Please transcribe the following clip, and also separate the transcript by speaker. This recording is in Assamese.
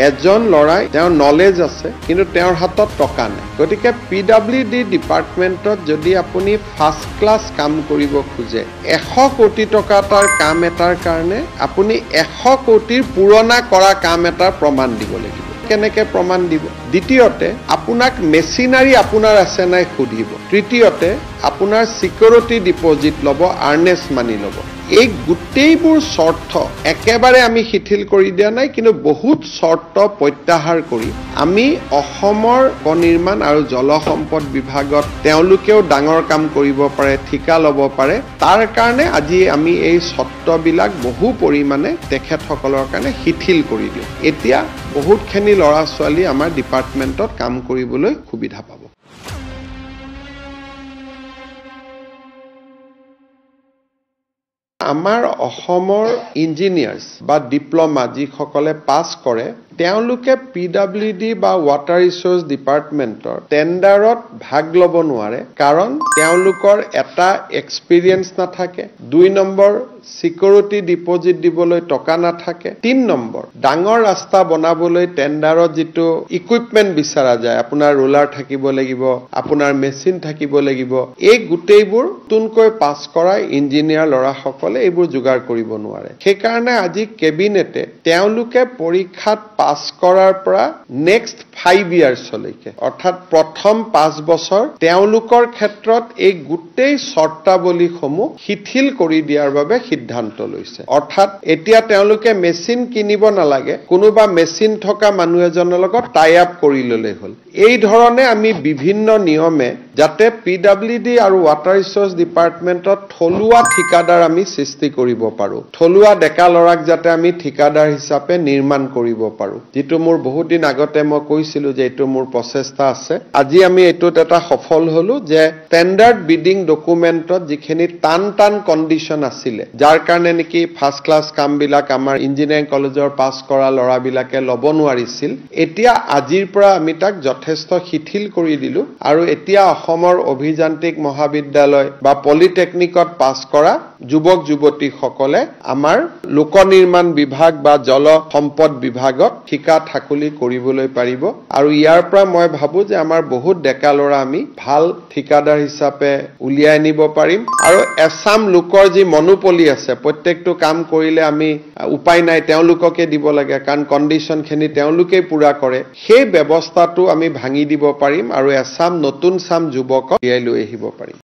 Speaker 1: এজন লৰাই তেওঁৰ নলেজ আছে কিন্তু তেওঁৰ হাতত টকা নাই গতিকে PWD ডিপাৰ্টমেণ্টত যদি আপুনি ফাৰ্ষ্ট ক্লাছ কাম কৰিব খোজে 100 কোটি টকা তাৰ কাম এটাৰ কাৰণে আপুনি 100 কোটিৰ পুৰণা কৰা কাম এটাৰ প্ৰমাণ দিব লাগিব কেনেকৈ প্ৰমাণ দিব দ্বিতীয়তে আপোনাক মেচিনাৰী আপোনাৰ আছে নাই খুদিব তৃতীয়তে আপোনাৰ সিকিউৰিটি ডিপোজিট ল'ব আৰ্নেছ মানি ল'ব এই গোটেইবোৰ শৰ্ত একেবাৰে আমি শিথিল কৰি দিয়া নাই কিন্তু বহুত শৰ্ত প্ৰত্যাহাৰ কৰি আমি অসমৰ নিৰ্মাণ আৰু জলসম্পদ বিভাগত তেওঁলোকেও ডাঙৰ কাম কৰিব পাৰে ঠিকা ল'ব পাৰে তাৰ কাৰণে আজি আমি এই শৰ্তবিলাক বহু পৰিমাণে তেখেতসকলৰ কাৰণে শিথিল কৰি দিওঁ এতিয়া বহুতখিনি ল'ৰা ছোৱালী আমাৰ ডিপাৰ্টমেণ্টত কাম কৰিবলৈ সুবিধা পাব আমাৰ অসমৰ ইঞ্জিনিয়াৰ্ছ বা ডিপ্লোমা যিসকলে পাছ কৰে তেওঁলোকে PWD বা ৱাটাৰ ৰিসোৰ্স ডিপাৰ্টমেণ্টৰ টেণ্ডাৰত ভাগ ল'ব নোৱাৰে কাৰণ তেওঁলোকৰ এটা এক্সপেৰিয়েন্স নাথাকে 2 নম্বৰ সিকিউৰিটি ডিপোজিট দিবলৈ টকা নাথাকে 3 নম্বৰ ডাঙৰ ৰাস্তা বনাবলৈ টেণ্ডাৰত যেটো ইকুইপমেন্ট বিচাৰা যায় আপোনাৰ ৰোলাৰ থাকিব লাগিব আপোনাৰ মেচিন থাকিব লাগিব এই গুটেইবোৰ তুনকৈ পাছ কৰা ইঞ্জিনিয়াৰ লৰাসকলে এইবোৰ যোগাৰ কৰিব নোৱাৰে সেই কাৰণে আজি কেবিনেটে তেওঁলোকে পৰীক্ষাত পাছ কৰাৰ পৰা নেক্সট 5 ইয়াৰ্ছলৈকে অৰ্থাৎ প্ৰথম 5 বছৰ তেওঁলোকৰ ক্ষেত্ৰত এই গুটেই শৰ্তাৱলীসমূহ শিথিল কৰি দিয়াৰ বাবে সিদ্ধান্ত লৈছে অৰ্থাৎ এতিয়া তেওঁলোকে মেচিন কিনিব নালাগে কোনোবা মেচিন থকা মানুহ এজনৰ লগত টাই আপ কৰি ললে হ'ল এই ধৰণে আমি বিভিন্ন নিয়মে যাতে PWD আৰু ৱাটাৰ ৰিসোৰ্স ডিপাৰ্টমেণ্টত থলুৱা ঠিকাদাৰ আমি সৃষ্টি কৰিব পাৰো থলুৱা ডেকা লৰাক যাতে আমি ঠিকাদাৰ হিচাপে নিৰ্মাণ কৰিব পাৰো যেটো মোৰ বহুত দিন আগতে মই কৈছিলো যে এটো মোৰ প্ৰচেষ্টা আছে আজি আমি এটোত এটা সফল হলো যে স্ট্যান্ডাৰ্ড বিডিং ডকুমেন্টত যিখিনি টান কন্ডিশন আছিল যাৰ কাৰণে নেকি ফাৰ্ষ্ট ক্লাছ কামবিলাক আমাৰ ইঞ্জিনিয়াৰিং কলেজৰ পাছ কৰা লৰাবিলাকে ল'ব নোৱাৰিছিল এতিয়া আজিৰ পৰা আমি তাক যথেষ্ট শিথিল কৰি দিলো আৰু এতিয়া অসমৰ অভিযান্ত্ৰিক মহাবিদ্যালয় বা পলিটেকনিকত পাছ কৰা যুৱক যুৱতীসকলে আমাৰ লোক নিৰ্মাণ বিভাগ বা জল সম্পদ বিভাগত ঠিকা ঠাকুলি কৰিবলৈ পাৰিব আৰু ইয়াৰ পৰা মই ভাবো যে আমাৰ বহুত ডেকা লৰা আমি ভাল ঠিকাদাৰ হিচাপে উলিয়াই নিব পাৰিম আৰু এছাম লোকৰ যি মনোপলি আছে প্ৰত্যেকটো কাম কৰিলে আমি উপায় নাই তেওঁলোককে দিব লাগে কাৰণ কন্ডিশনখিনি তেওঁলোকে পুৰা কৰে সেই ব্যৱস্থাটো আমি ভাঙি দিব পাৰিম আৰু এছাম নতুন সাম যুৱকক লৈ আহিব পাৰিম